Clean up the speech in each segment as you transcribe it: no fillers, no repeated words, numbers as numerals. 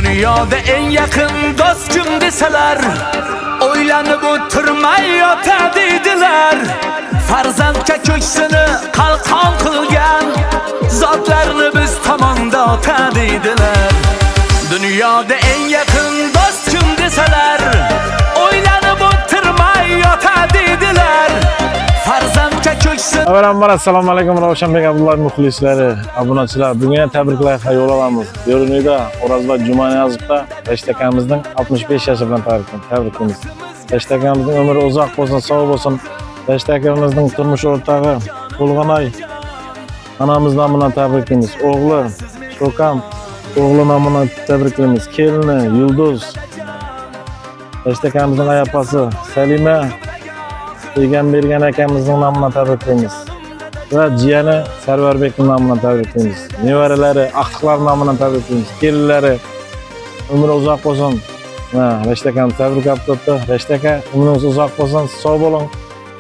Dünyada en yakın dost kim deseler, o'ylanib o'tirmay yotadidilar. Farzandga ko'ksini qalqon qilgan zotlarni biz tomonda otadidilar. Dünyada en yakın dost kim deseler, o'ylanib o'tirmay yotadidilar. Farzandga ko'ksini. Avvalambor assalomu alaykum Ravshanbek Abdullayev muxlislari, obunachilar. Bugun tabriklar yo'l olamiz. Yo'rinida O'razbek Jumaniyozovda Rashtakamizning 65 yoshi bilan tabriklaymiz. Rashtakamizning umri uzoq bo'lsin, sog' bo'lsin. Rashtakamizning turmush o'rtog'i Bulg'anay onamiz nomidan tabriklaymiz. O'g'li Sho'kam o'g'li nomidan tabriklaymiz. Kelini Yulduz, Rashtakamizning ayapasi Salima Bergan akamizning nomidan tabriklaymiz. Va jiyani Sarvarbekning nomidan tabriklaymiz. Nevaralari Aqtiqlar nomidan tabriklaymiz. Kelinlari umri uzoq bo'lsin. Rashtakam tabriklab turibdi. Rashtaka umringiz uzoq bo'lsin, sog' bo'ling.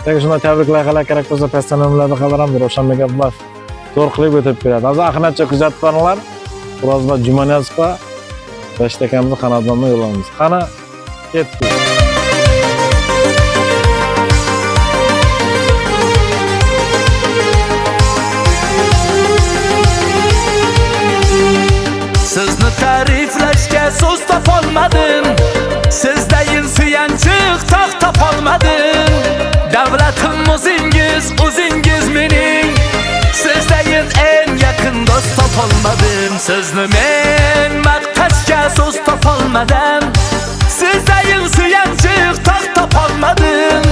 Agar shunday tabriklar kerak bo'lsa, pastdan nomlarni xabaram Ravshanbek Abdullayev zo'r qilib o'tib beradi. Hozir axlatcha kuzatib boringlar. O'razbek Jumaniyozovga Rashtakamizning xonadoniga yo'llaymiz. Qani ketdik. Sizni ta'riflashga so'z topolmadim. Sizdayin suyanchiq tog' topolmadim. Davlatim o'zingiz mening. Sizdayin en yaqin do'st topolmadim. Sizni men maqtashga so'z topolmadim. Sizdayin suyanchiq tog' topolmadim.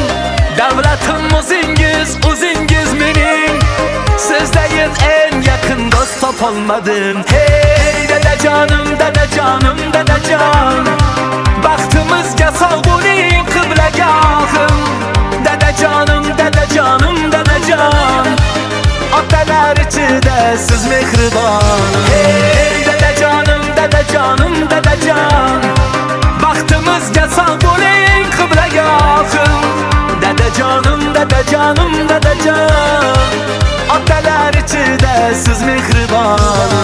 Davlatim o'zingiz mening. Sizdayin en yaqin do'st topolmadim. Hey dadajonim, dadajonim, dadajon, baxtimizga sog' bo'ling qiblagahim. Dadajonim, dadajonim, dadajon, otalar ichida siz mehribon. Hey dadajonim, dadajonim, dadajon, baxtimizga sog' bo'ling qiblagahim. Dadajonim, dadajonim, dadajon, otalar ichida siz mehribon.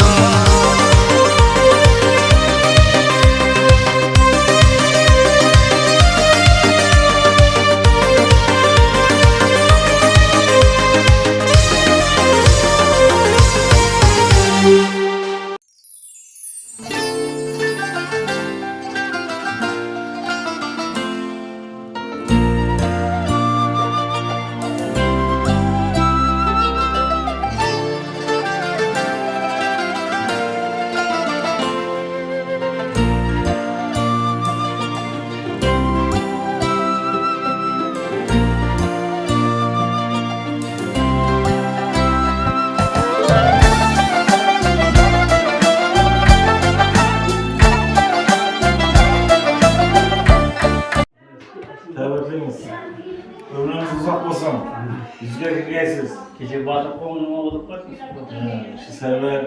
Tabriklaymiz. Ömrünüz uzak olsun. Yüzge girgeysiz. Kecha botir qo'ng'ini olib qo'yibmiz. Shu Sarvar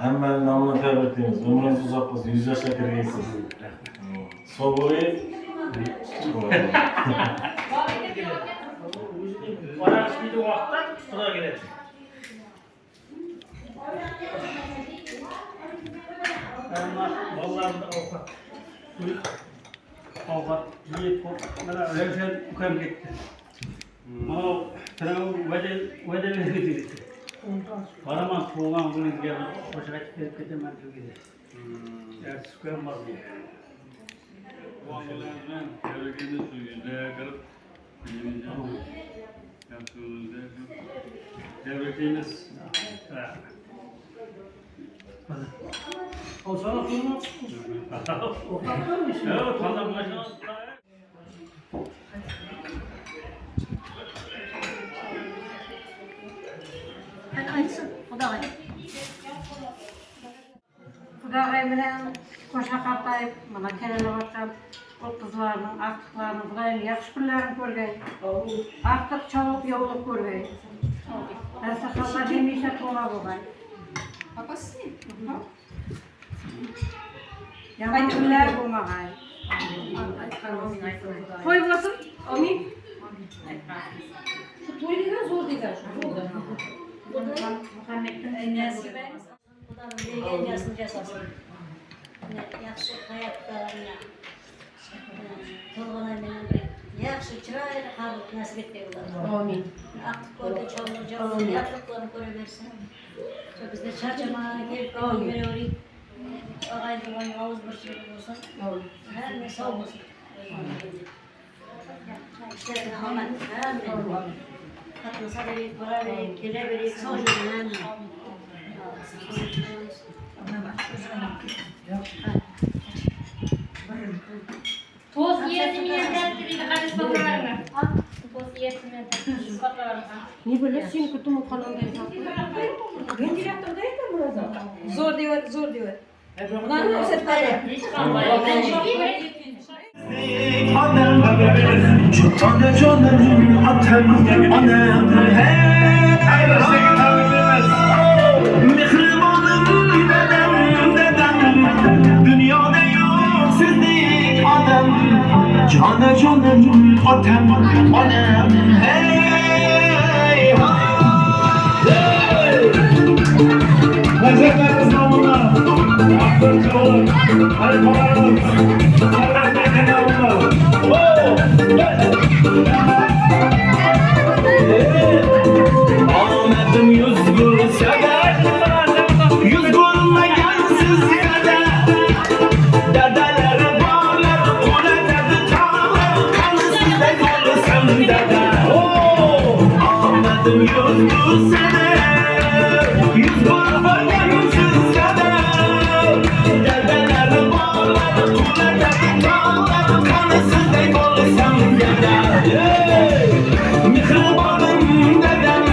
hammaning nomidan tabriklaymiz. Ömrünüz uzak olsun. 100 yoshga kirgaysiz. Sog' bo'ling. Onam ishlaydi vaqtda xudo keladi. Hamma bolalarni ovqat yeyib, mana Ravshan ukam ketdi. Mana tanam va'da berdi. Baraman tug'ilgan kuningizga qo'shilib kelib ketaman degan. Yaxshi ukam bor. Oğlanlarından çevrekinde suyunda kırıp yaptığımızda çevrekimiz O sana kurma. Evet, fazla maşallah. Hadi açsın. O da hadi. Kudagay bilen koşa kaptayıp, mana kelene başlap, qizlarning, aqtiqlarning, Xudoyim yaxshi kunlarini ko'rgay. Aqtiq chavuk yo'qlik ko'rgay. Saxobat hamisha to'g'ri bo'lgay. Papasi? Yomon kunlar bo'lmagay. To'y bo'lsin. Amin. To'y degan zo'r degan shu. Muhammadning aynasi. Xudoning bergan jasasini. yaxshi hayotda to'lg'anay bilan yaxshi chiroyli qabul nasib etgan ular. Amin. Aql ko'rga cho'g'li yaxshiliklarni ko'raversin. Bizda charchamagan kelib qo'yavering. Og'aynining og'iz birchiligi bo'lsin. Hamma sog' bo'lsin. İşlerine omad hamma. Qatnasaverib, boraverib, kelaverib, sog' bo'ling. Toz yiyesini yendirdiğinde kardeş babalarına. Toz yiyesini yendirdiğinde babalarına. Ne böyle sen kutumu kanalda yaptın? Ben direktörde burada. Zor diyor. Ulan ne setleri? Hiç kalmayın. Ben çok Çok tane canım atem annem hey Mihribanım dedem Dünyada yok sizlik adam Cane canım atem annem hey Lezzetler İstanbul'da. Aklın kırılır. Harikalarımız. Servetler kenarında. Ahmet'im yüz gülse de Yüz gülmeyen sizlerde Dedeleri bağlar Kule dedi çağlar Kanı sizde kalsam dede Ahmet'im yüz gülse de Yüz gülmeyen sizlerde Dedeleri bağlar Kule dedi çağlar Kanı sizde kalsam dede Mihribanım dedem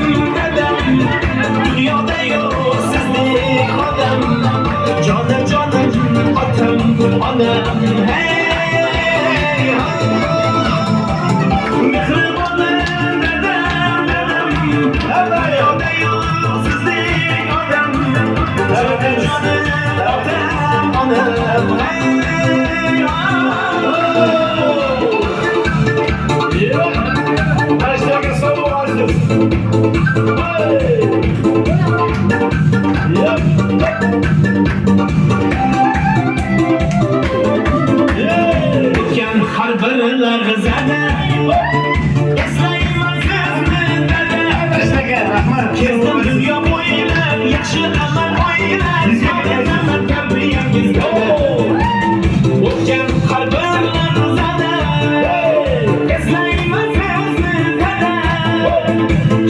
Dünyada yok sizlik adam Canım atam anam hey Mihribanım dedem Dünyada yok sizlik adam Canım atam anam hey Hashtag solo artist. Hey! Ken harbarlar zade Eslayman kızını dede Hashtag Rahman. Kezdim dünya boylar Yaxşı amal oylar Sevdemem terbiyem gizlede Ken harbarlar zade Eslayman kızını dede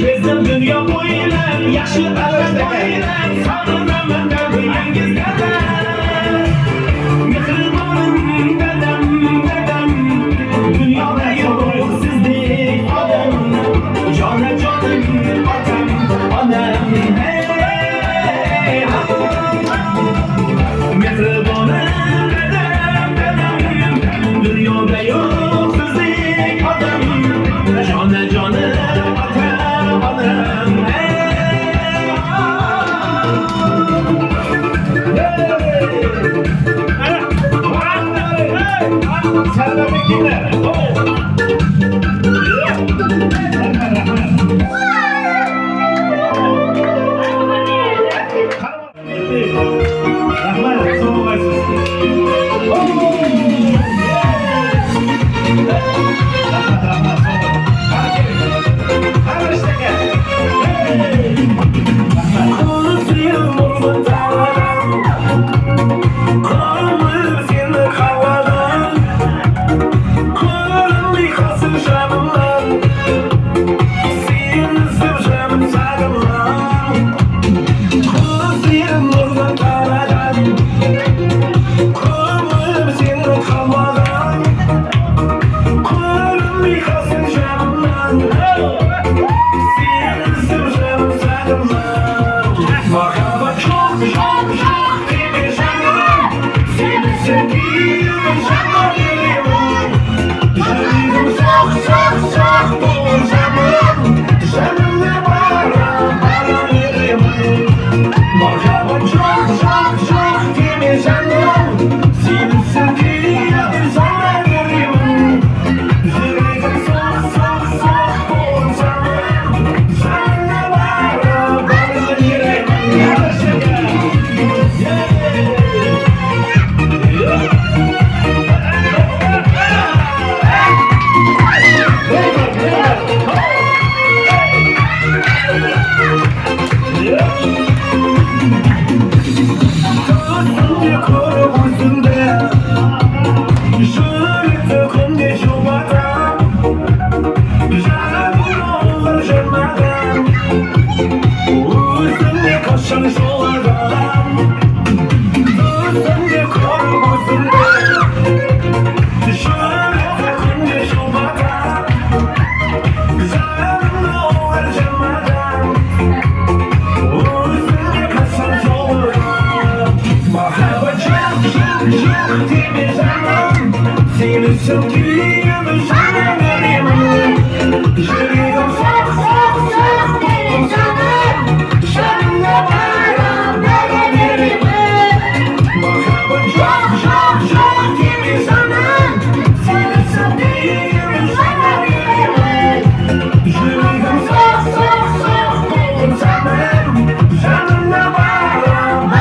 Kezdim dünya boylar Yaxşı amal oylar Sevdemem terbiyem gizlede Mihribanım dedem Dünyada yok sizlik adam Canım atam anam hey Mihribanım dedem Dünyada yok sizlik adam Canım atam anam hey Servet'in kimler? Rahman, son olaysız. kaşın şolardan Sen de korkusun Şöyle takınca şobadan Canımda olur cemadan Sen de kaşın şolardan Merhaba çok temiz anam Seni sevdiğim sana veremem Yüreğim çok deli canım Seninle beraber veremem Merhaba çok temiz anam Seni sevdiğim sana veremem Yüreğim çok deli canım Seninle beraber veremem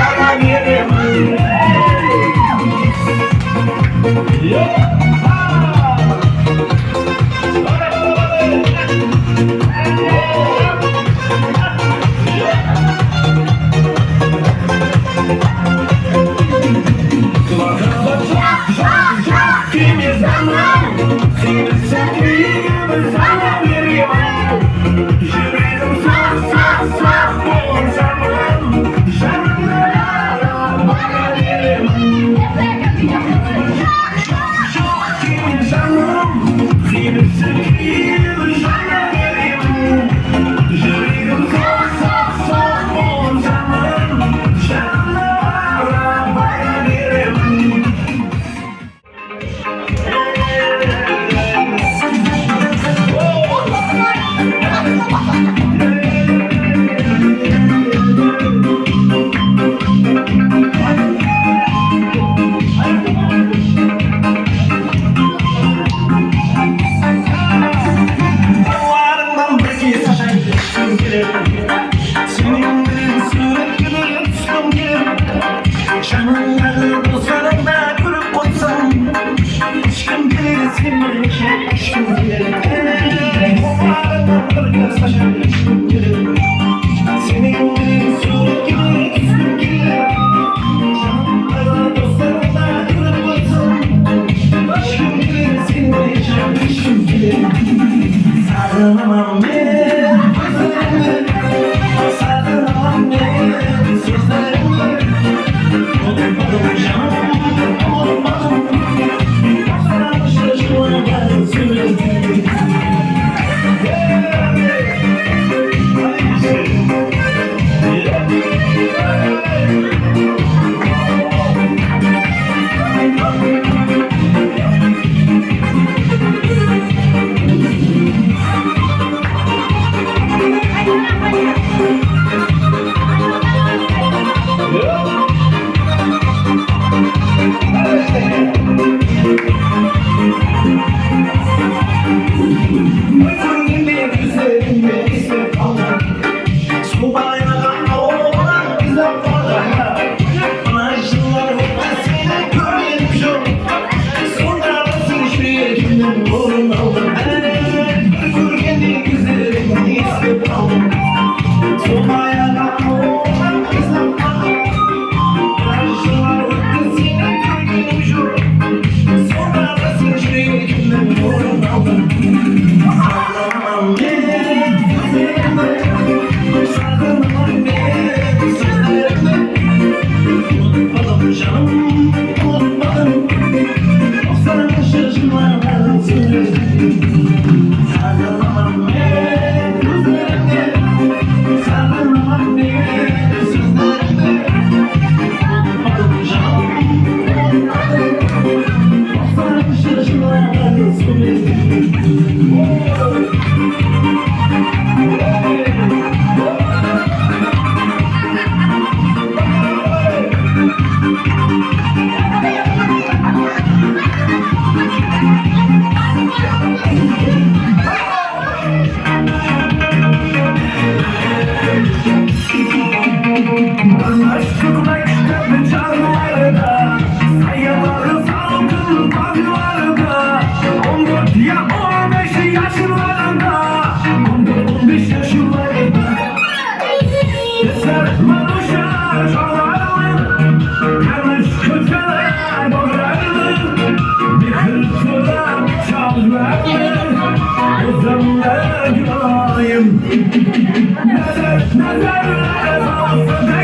Nazar, nazar, nazar,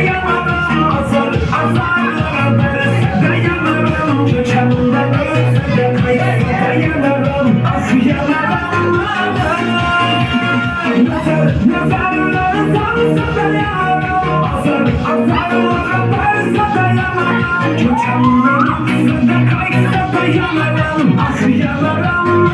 azarlara verse de yanarım. Köçenden ölse de kaysa da yanarım. Ah yanarım nazarlara sarsa da yanarım. Azarlara verse de yanarım. Köçenden ölse de kaysa da yanarım. Ah yanarım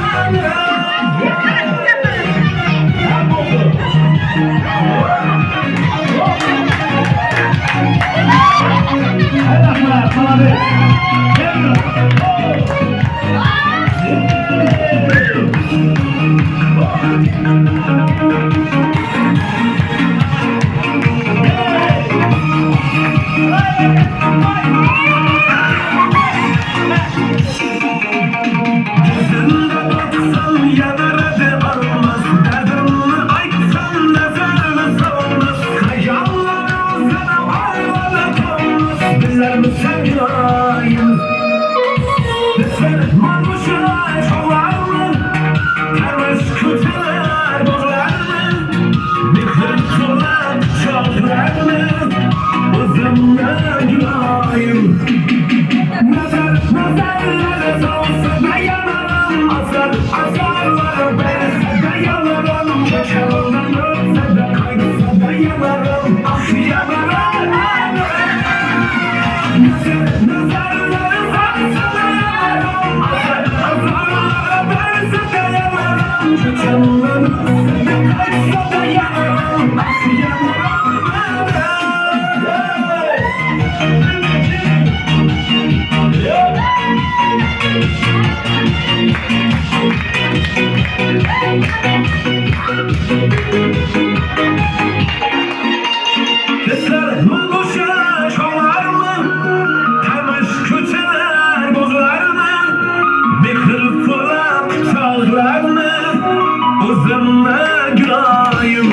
Gözünde baksan yanara de almaz. Derdini aytsan nazarını savunmaz. Hayalları sana ayvana kalmaz. Bilir misin günahım? Sen manuşa çoğlar mı? Temiz kötüler bozlar mı? Bir kırıklar çoklar mı? Uzunla günahım. Nazarlara salsa da yanarım. Azarlara verse de yanarım. Köçenden ölse de kaysa da yanarım. Ah yanarım nazarlara salsa da yanarım. Azarlara verse de yanarım. Köçenden ölse de kaysa da yanarım. Ah yanarım Kızlar boşa çoğlar mı? Temiz kötüler bozlar mı? Bir kırpılan çağlar mı? Uzunla günahım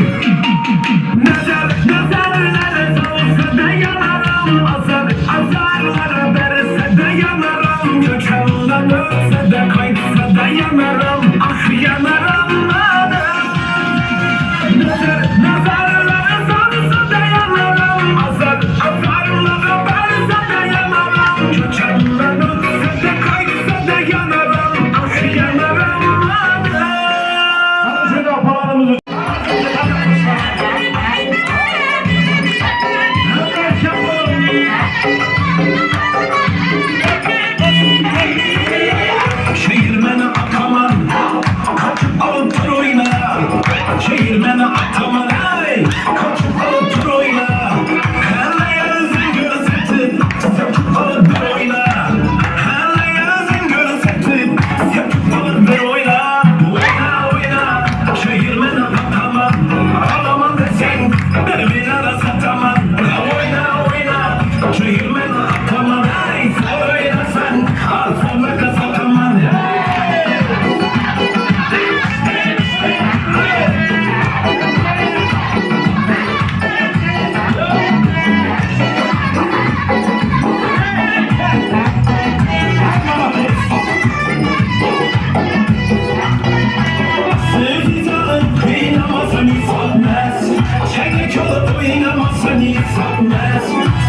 Nazarlara salsa da yanarım. Azarlara verse de yanarım. Köçenden ölse de kaysa da yanarım. Ah yanarım nazarlara salsa da yanarım. Azarlara verse de yanarım. Köçenden ölse de kaysa da yanarım. Ah yanarım Hadi şöyle apalarımızı. Şehirmeni ataman kaçıp alıp dur oyna. Şehirmeni ataman ay kaçıp alıp dur oyna. Hele yazın gözeti söküp alıp dur oyna. Hele yazın gözeti söküp alıp dur oyna. Oyna oyna şehirmeni ataman ağlaman desen dervine de sataman. Oyna oyna şehirmeni ataman ay sen oynasan al sonra da sataman. Sevdiğin kıynamazsan isatmaz. Çelik olup oynamazsan isatmaz.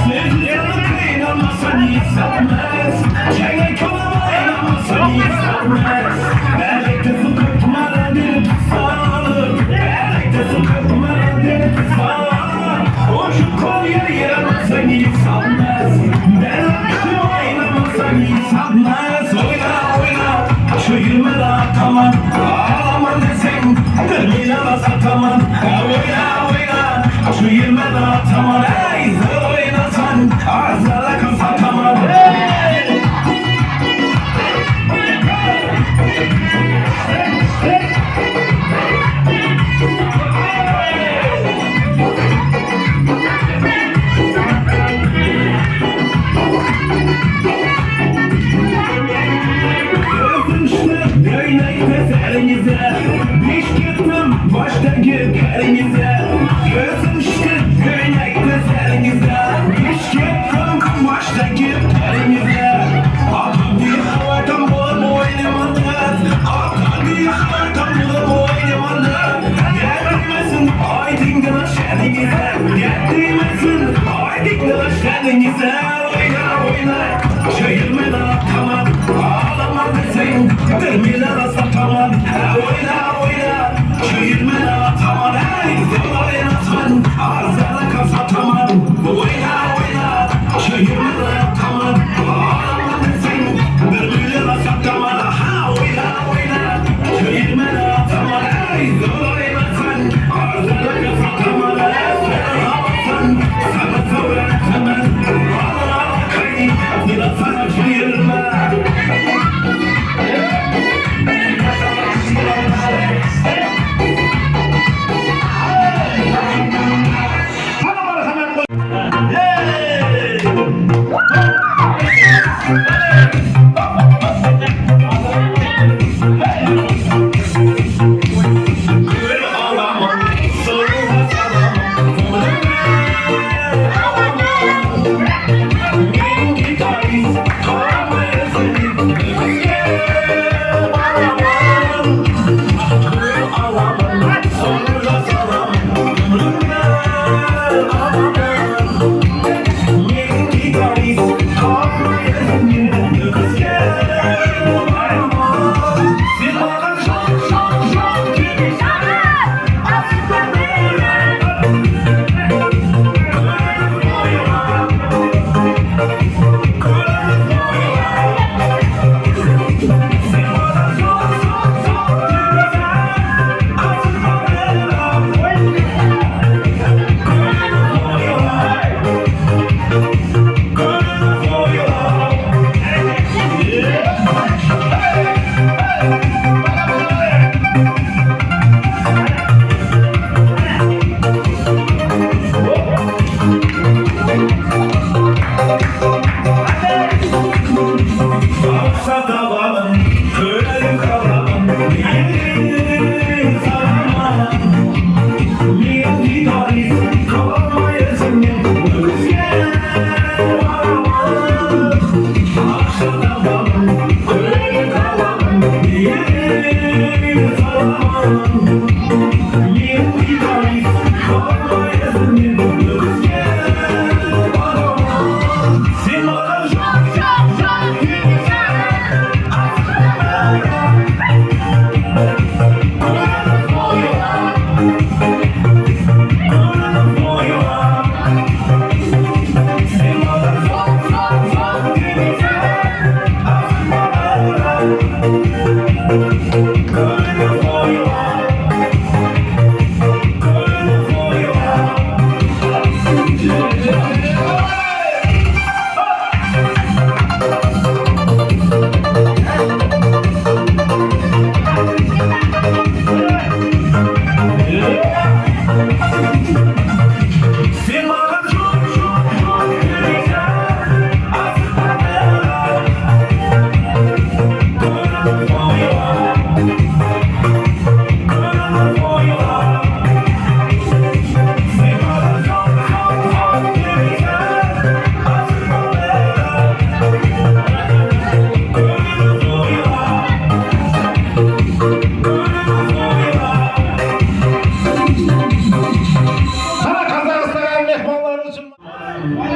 Sevdiğin kıynamazsan isatmaz. Çelik olup oynamazsan isatmaz. Birlikte su kırpmadan bir sağlık. Birlikte su kırpmadan bir sağlık. O şu kolye yaramazsan isatmaz. Birlikte oynamazsan isatmaz. Oyna oyna şu yirmi ataman. Ağlaman desen dermine de sataman. Oyna oyna şu yirmi ataman. Ey zor oynasan ağzına kıl sataman. Gözüm işte göynekte serinize. Diş gittim baştaki karinize. Gözüm işte göynekte serinize. Diş gittim Dikkat kendinize oyna Çayırmada atamam Ağlama desin Dermiler satamam Oyna Çayırmada atamam Oynatman Ağzına kasatamam Oyna Çayırmada atamam Ağlama desin Dermiler satamam Oyna Çayırmada atamam Oynatman Ağzına kasatamam Sana söyletemem Biraz sana çayırma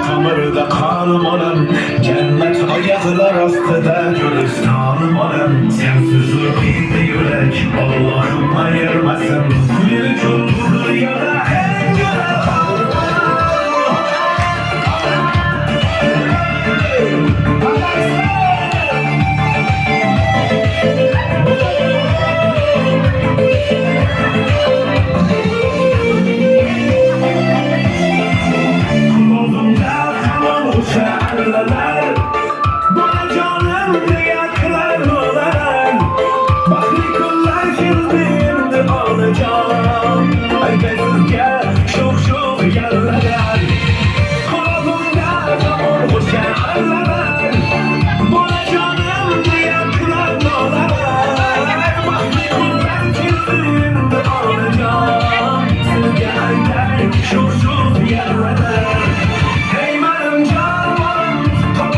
Kamerada kanım olan Cennet ayaklar astıda Gülistanım olan Sensiz bir yürek Allah'ım ayırmasın Bir çuldur ya da en güzel Bana canım diyaklar olar Bakri kullar şimdi alacağım Ay bezirge çok yerler Kolumda zaman hoşarlar Bana canım diyaklar olar Bakri kullar şimdi alacağım Sizge aylar çok yerler Hey benim canım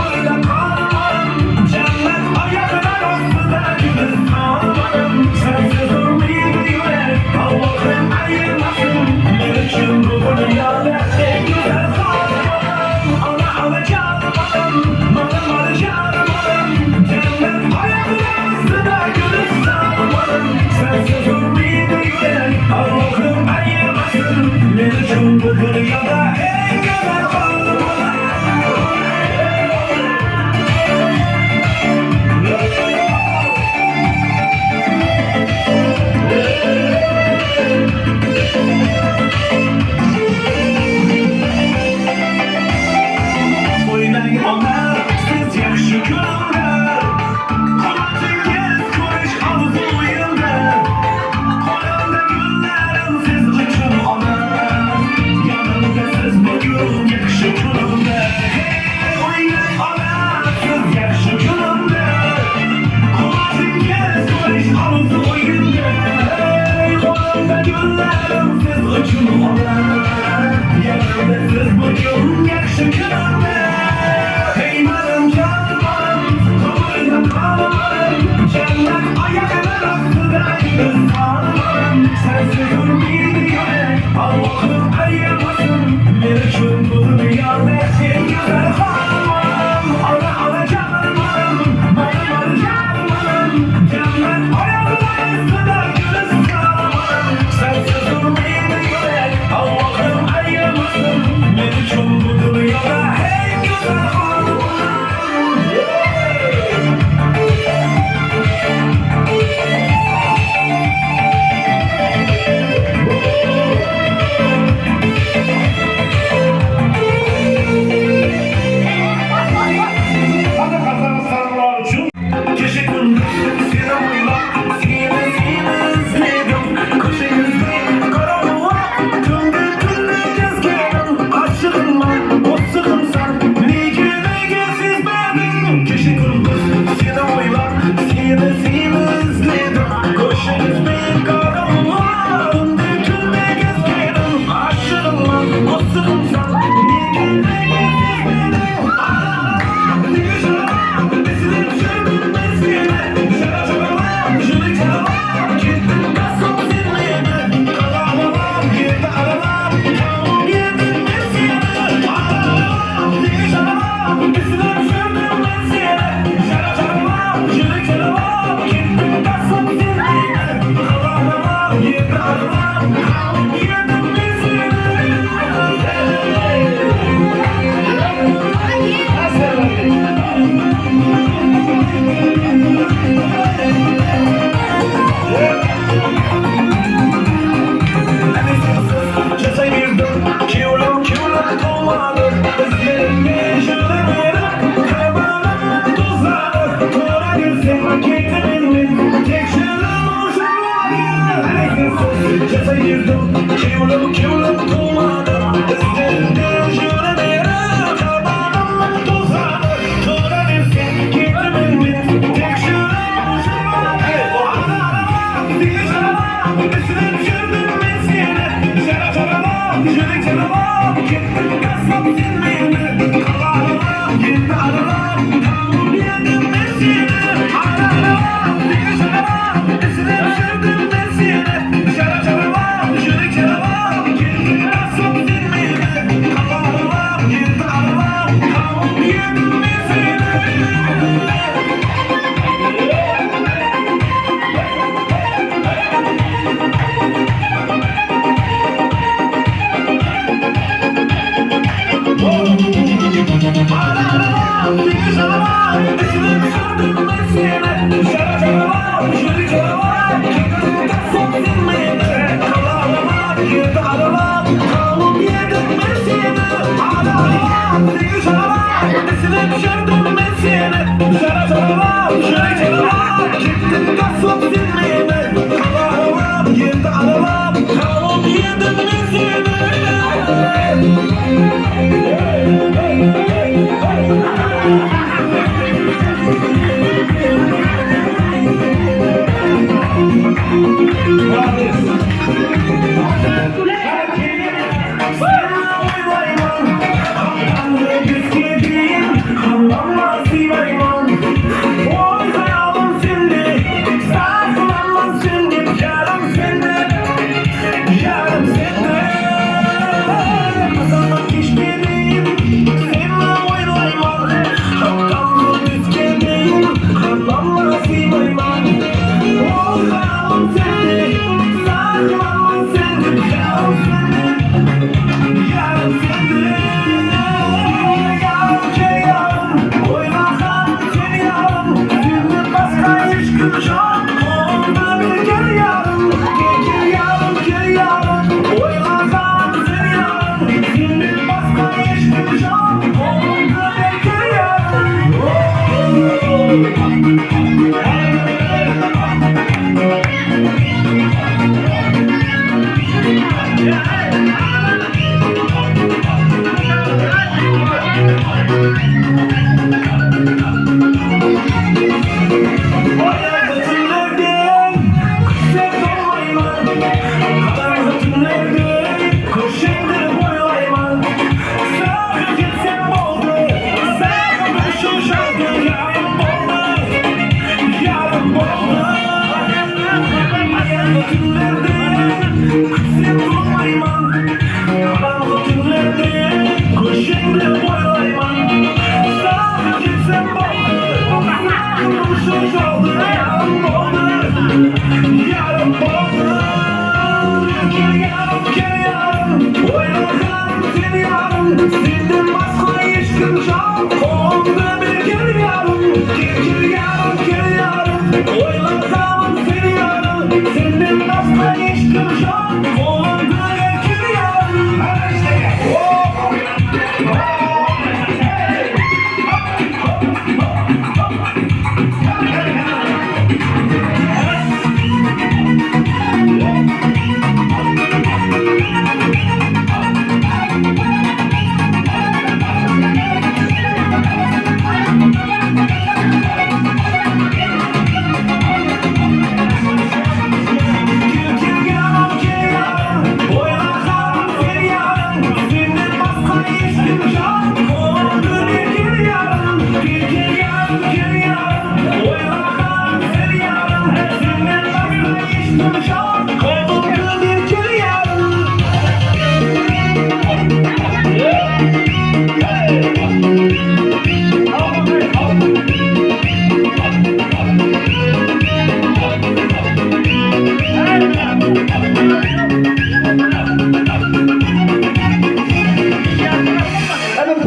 Gözlerinde şöyle kaybolan tuzlar. Tora gülsün keklimin tek şırım şırlar ya. Just like you do, kill kumadım. Gözlerinde şöyle kaybolan tuzlar. Tora gülsün keklimin tek şırım şırlar ya. Dili şarabı, üstüne düşürdüm ben seni. Şarabı, jüri şarabı, gittim kasap sinmeyeni. Allah'ım, gitti aralarım, tamam yedim ben seni. Allah'ım, dili şarabı, üstüne düşürdüm ben seni. Şarabı, jüri şarabı, gittim kasap sinmeyeni. Allah'ım, gitti aralarım, tamam yedim ben seni.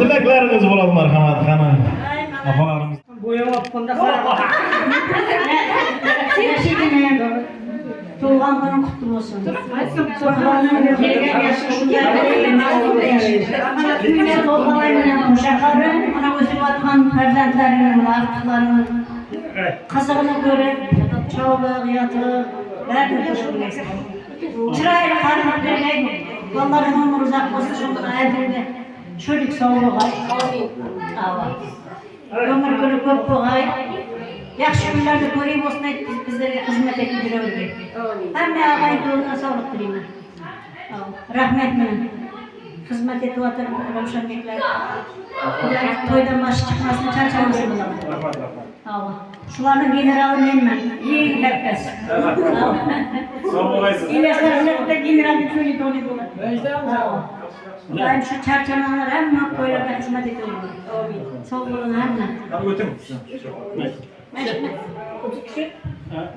Tilaklarınız bo'ladi marhamat qani. Afalarimiz. Bo'yab bunda qara. Tuğan günün kutlu olsun. Kurbanın gelgen yaşı şunlarla eğlenmez yaşayın. Tolgalayla uşakları, ona özüm atman ferzentlerinin, artıklarının kazığını görüp, çağlık, yatık, verdim teşekkür. Çırayla karnı demek, onların ömür uzak olsun, şunlara elbirde çocuk sağlığı var. Ömür günü köp boğay. Yaxşı günlerde göreyim olsun bizlere hizmet etip bilebiliriz. Hem ağabey doğruna sağlık dileyim. Rahmet mine. Hizmet etip atır Ravşan Bekler. Toydan başı çıkmasını çarçaması bulalım. Şuların generali menmen. İyi herkes. Sağ olasın. İlaçlarında generali söyledi onu bulalım. Ben şu çarçanalar hem toylarda hizmet ediyorum. Sağ olun hem. Ben ötüm.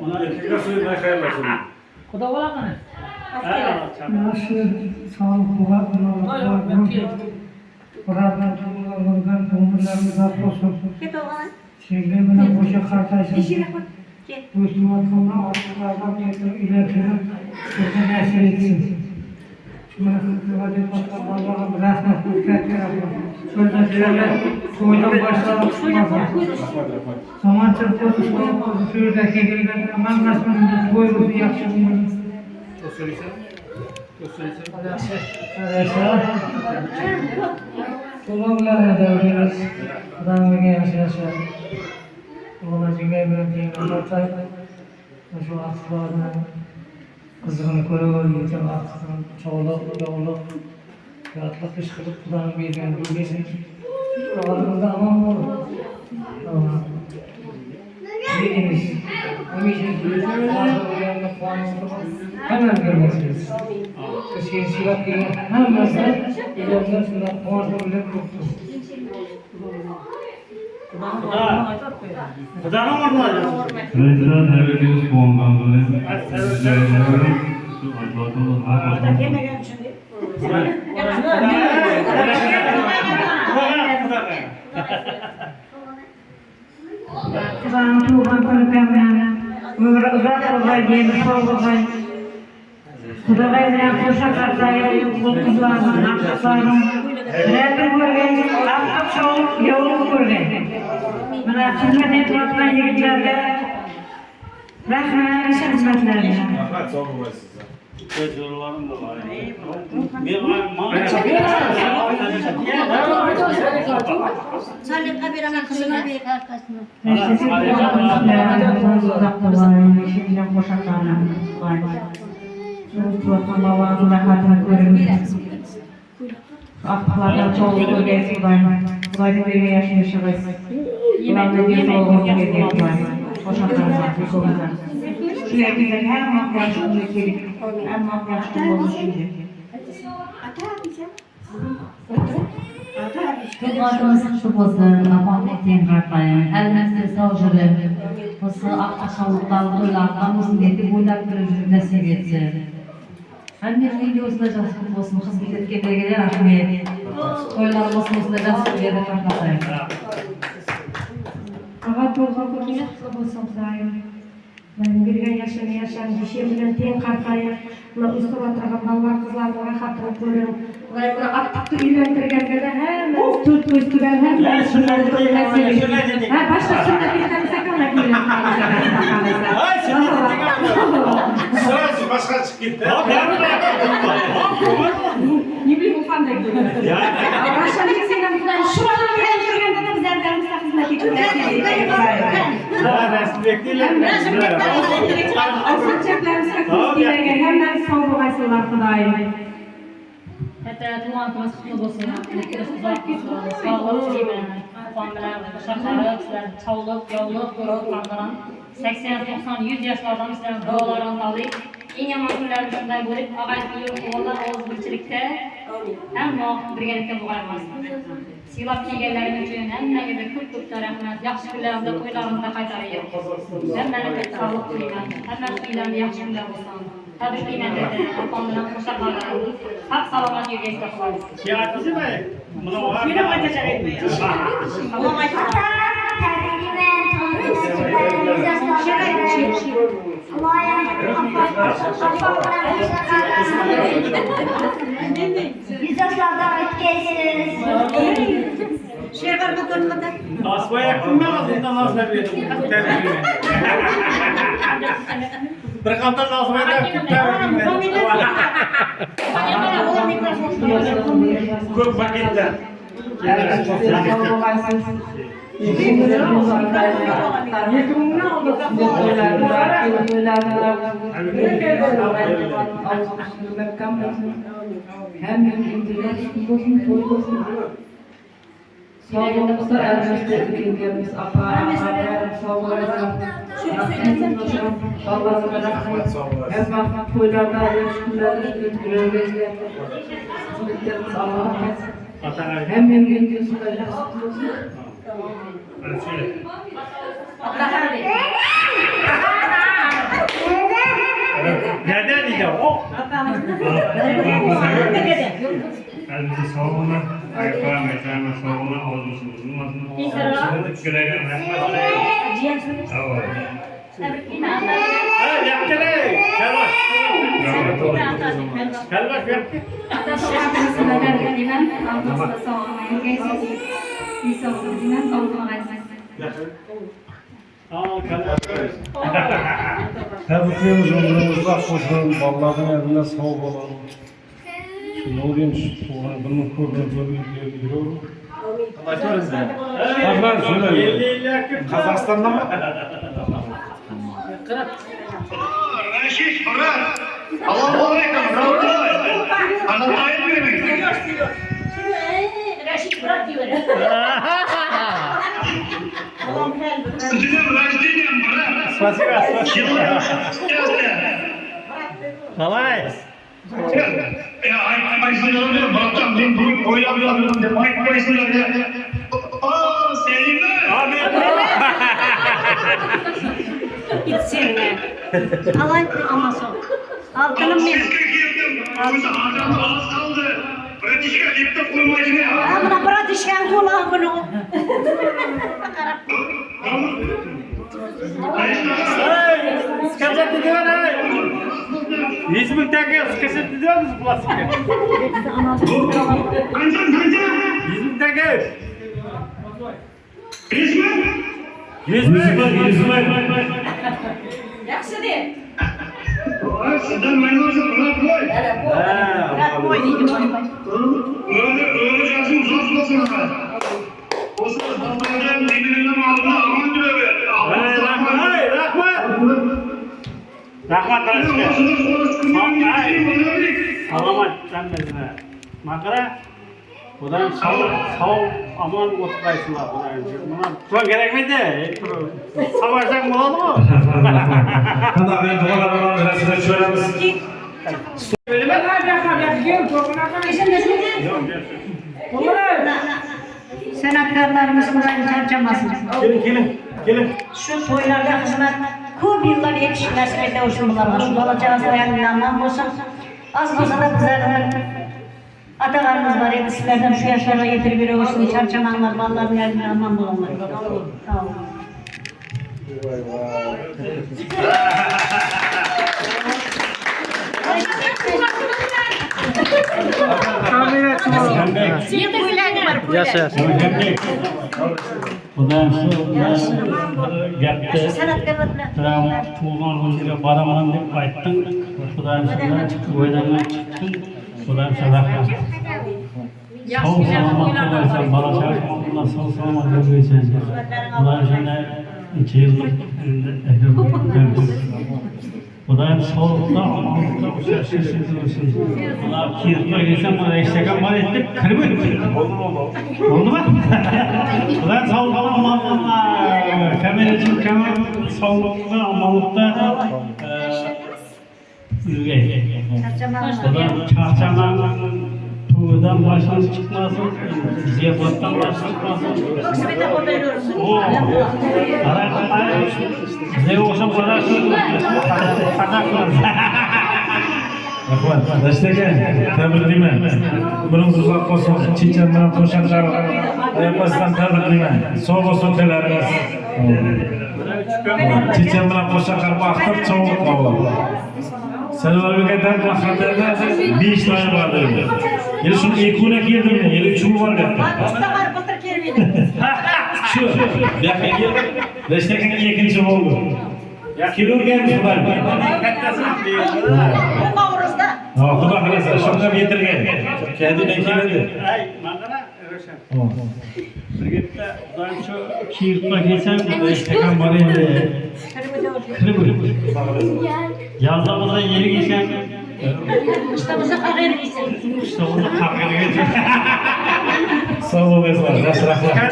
Ona Tekrar söyleyeyim, hayırlı olsun. Nasıl sağlıklı var, buradan toplumlarından ömürlerimiz hak olsun. Sevgilimle boşa kardeşim. Bu Müslümanlıkla artıklardan ilerleyelim, burada neşe etsin. Şuna hükümet etmekten Allah'ım rahmet, hükümet yaratmak. Sözler soydan başlayalım çıkmazlar. Zaman çırpı sürüdeki gelirler, aman nasıl soyulusu yakışımız. Arkadaşlar, kulağımlarına devriyoruz. Kur'an-ı yaşayacak. Ona cümle bırakayım, anlatayım. Şu aslarını, kızını koruyor, yetim aksın, çoğuluk, yoğuluk. Yatlık kışkırıp Kur'an vergen bölgesi. Ağzımızda aman olur. Biliniz. Hemen görmezsiniz. Kışın silah gibi hemen ileriden silah muhabbet bile kurtulur. Kudanın orada olacak. Restoran herkes puandan dolayı. Şu Allah'tan Kur'an tuğban kırıklarından uzak olay diye bir sol olay. Kudagayla koşa kartayı, bu kızlarının, akşaklarının nerede görgen, akşak yolu görgen. Bana hizmet etmekten yigitlerle rahmet hizmetlerine. Sağ olasın. Çocuklarım da var. Salih kabirana kızına bir arkasına. Neştesi kullanmışlar, uzakta var, şimdiden koşaklarına var. Soğukluğun babamın rahatını görürüz. Aklılardan çoğu bölgesi var. Bunları bir yaşayışırız. Bunlarda bir soğuğun bölgesi var. Koşaklarına, bir soğuklar. Sürekli de her makyajın bekledik. Her makyajın oluşuydu. Kızlarımızın şubası, Ahmet'in kartlayın, elimizde savcılığı, fısı aktaşalıklar, duylardan uzun dedi, boylar kırıcı nasip etsin. Hem bir videosunda jastık olsun, hizmet etkilerine rahmet. Toylarımız olsun, jastık yerde kartlayın. Ağa to'g'ri ko'kina qilib bo'lsam Ben birga yaşayan kişi bilen ten kartayı, ular üstüratraga ballar kızlarga rahatını ko'rib, ular buni aktivni uylantirganda da hamma to'rt to'ystidan hamma shunday qilib ha boshqa shunday qilamiz ular Sırası başka çık gitti. Ne bileyim ufanday bo'ladi. Boshqa sendan shuni uylantirganda da biz o'zlarimiz xizmat etamiz. Asılcaklarımıza kutluyorlar, hemen sağ olasınlar Xudayım. Hatta tuğanımız kutlu olsun. Nekiriz uzak olsun. Sağlık diyelim. Kafam bilen uşakları, sizler çavluk, yolluk, görüp kandıran 80-90-100 yaşlardan sizlerin doğalarını alayım. En yaman günler şunday bo'lib, ağaylık oğullar oğuz birçilikte ama birgelikte boğaymasın. Silap kelganlaring uchun hammaga ko'p rahmat. Yaxshi kunlarimizda, to'ylarimizda qaytaraylik. Hammaga sog'lik tilayman. Hamma kunlaringiz yaxshi kunlar bo'lsin. Tabriklayman dedi. Opam bilan qo'shaq qoldim. Sog' salomat yurgaysiz qo'yamiz. Kiyatizmi? Buni var. Meni aytacak aytmaydi. Alloh aytadi. Allah Yüz yaşlardan ötkeysiz. Şer var mı durmadan? Asma yaktım ben aslında nasıl veriyordum? Bir kantar nasıl veriyordum? Çok paketler. Hem bildiler, sağlığımızda elbette ülkelerimiz Allah'a rahmet. Hem vakit toylarda yaşlıları götürüyoruz. Hizmetlerimiz Allah'a rahmet. Hem memnuniyetimizde Nereden diyeceğim? O. Elbette sağlığına, ayaklarına, mekanına, sağlığına, ağzımızın uzunmasına. Güle Yaptırın. Kalbaş. Kalbaş yap. Təbrikliyimiz ömrümüzdə xoşun, balların eline sağ olun. Şu ne diyeyim, bunu görüyorum. Allah'ın söyle. Kazakistan'da mı? Reşit, Murat. Allahu Ekber, Rabbim. Anlatayım mı? Reşit bırak diyor. Sizin Raşid'im, Murat. Kolay. Ya ay sınırını bırakacağım. Ben bunu oylamıyorum. Ay sınırını. Aa Selim'e. Abi. Gitsin. Alay ama son. Altınım benim. Ses girdim. Ağzı adam ağız kaldı. Bırakışka gitti kurmacını. Buna bırak işken kulağı bunu. Sıkacak diyor lan. 100 bin tane sıkacak diyor musun plastikte? Kanca. 100 bin tane. 100 mü? 100 bin. Yakşı değil. Sizden ben olsun Murat koy. Bırak boy diyeceğim. Öyle yazım zor olsun ama. O sırada babacığım birbirinden aldığına aman diyor be. Rahmat kardeşim. Alamat sen bezine. Makara. Odan sağ aman oturkaysınlar. Bunlar gerekmedi. Savaşacak mı oldu mu? Hadi ben duvarlarından resmine çöğremiz. Senatkarlarımız burayı harcamasın. Gelin. Şu toylarda hizmet көп yıllar yetişip nasip ede olsun bunlarla. Şu balacağız dayanılandan olsun. Az olsa da bizlerden atalarımız var ya sizlerden şu yaşlara getirip olsun. Çarçamanlar, balların elinden aman bulanlar. Sağ olun. Yaşa. Bundan gapta Senatkarlar tuğman hundiga baraman deb aytding. Xudodan o'ydan chiqding. Xudodan sadaqa. Sog' salomat bo'laysan, bola chaqanglar sog' salomat bo'laysan. Xudodan seni Xudodan sog'likda, omonlikda o'xshashishsiz bo'lsin. Ular kirib kelsa, mana ishlagan bor etib kirib o'tdi. Bo'ldimi? Xudodan sog'lik, omonlik, kamerachim kamar sog'likda, omonlikda yurgay. Xudodan charchaman. To'ydan başınız çıkmasın, ziyafattan başınız çıkmasın. O, araştırmayın. Size olsam araştırmayın. Rahmat. Destekan. Tabriklayman. Umringiz uzoq bo'lsin. Chechan bilan qo'shimcha yapasdan tabriklayman. Sog' bo'lsin tilarimiz. Chechan bilan qo'shimcha vaqtda sog'lik bo'lsin. Selvar Bekay'dan başlatlarda 5 tane vardı öyle. Yani şunu ekune girdim ya, yani 3'ü var galiba. Mustafa Batır Kervi'de. Şu, yakın, Reştekin ikinci oldu. Kilur gelmiş bu galiba. Bu Navruz'da. Ha, Xudo xolasa, shunga yetirgan. Kadidan keladi. Ay, mandana Roshan. Birgalikda xudoyim shu kiyirtma kelsam, ishtakan bor edi. Kirib. Yazda bo'lsa yeri kelsam, İşte qag'ir yeysan. qishloqda qarg'irga. Sog' bo'lasizlar, yaxshi rahmat.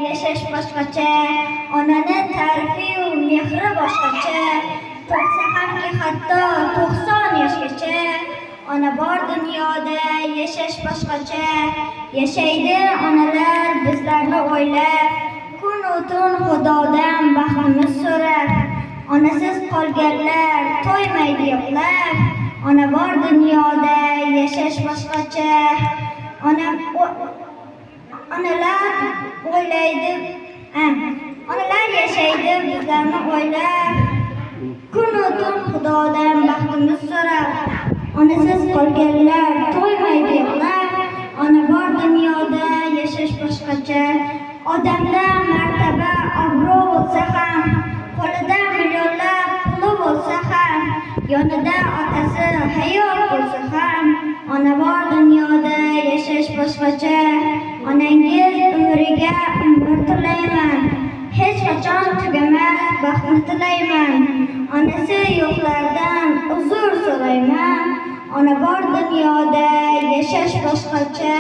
Yashash boshqacha, onaning ta'rifi u mehri boshqacha. To'qsa hamki hatto 90 yoshgacha. Ona bor dunyoda yashash boshqacha. Yashaydi onalar bizlarni o'ylab. Kun u tun Xudodan baxtimiz so'rab. Onasiz qolganlar to'ymaydi yo'qlab. Ona bor dunyoda yashash boshqacha. Onalar o'ylaydi, onalar yashaydi bizlarni o'ylab. Kun-u tun Xudodan baxtimiz so'rab. Onasiz qolganlar to'ymaydi yo'qlab. Ona bor dunyoda yashash boshqacha. Odamda martaba, obro' bo'lsa ham, qo'lida millionlab puli bo'lsa ham, yonida otasi hayot bo'lsa ham, ona bor dunyoda yashash boshqacha. Onangiz umriga umr tilayman, hech qachon tugamas baxtni tilayman. Onasi yo'qlardan uzr so'rayman. Ona bor dunyoda yashash boshqacha.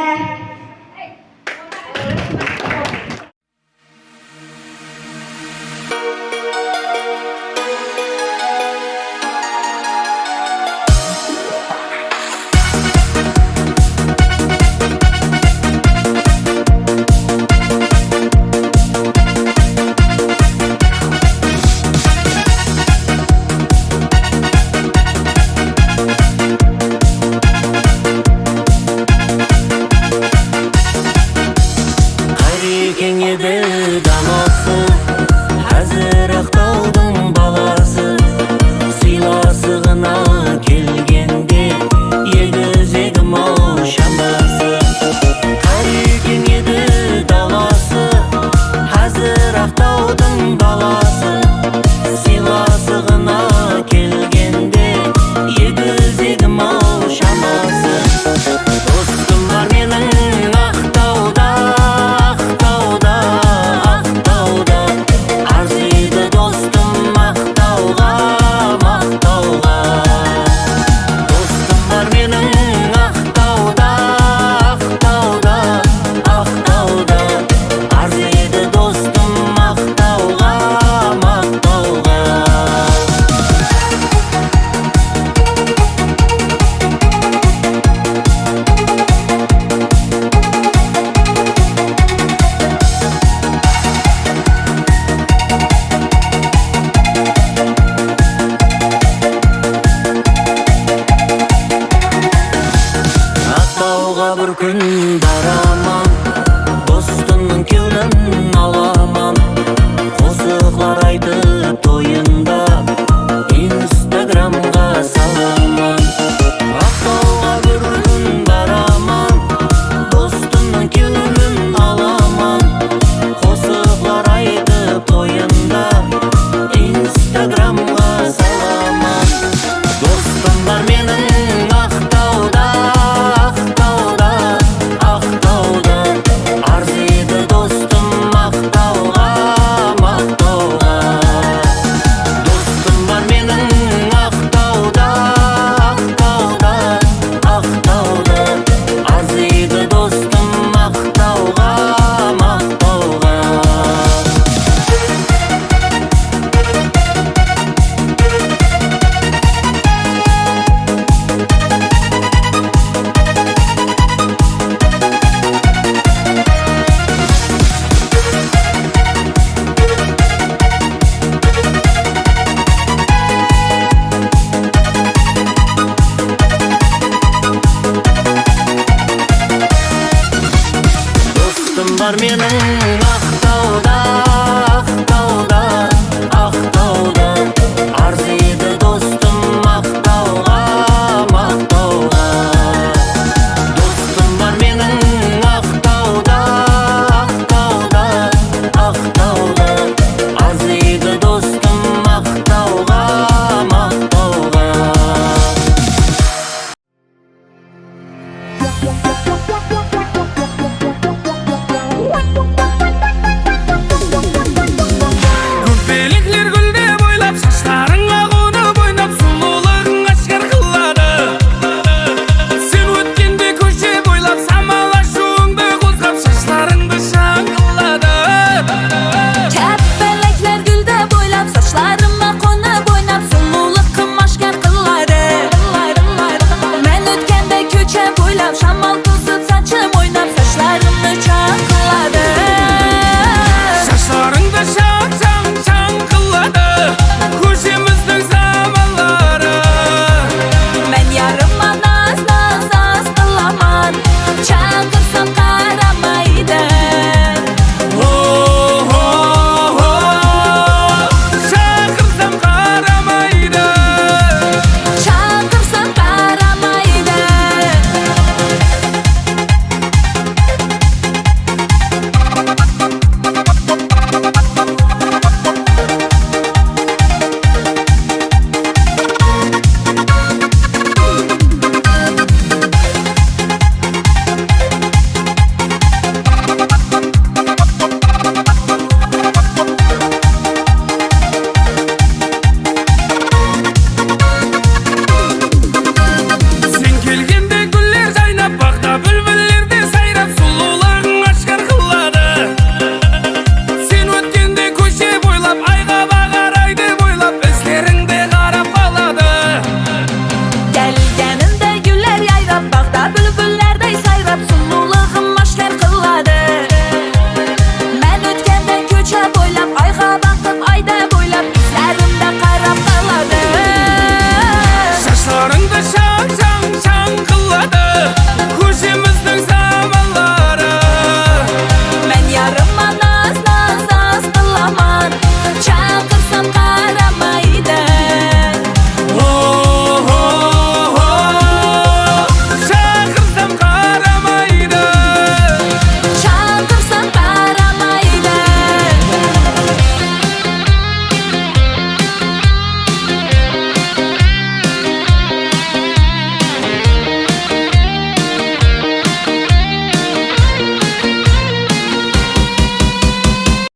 Mening maqtovda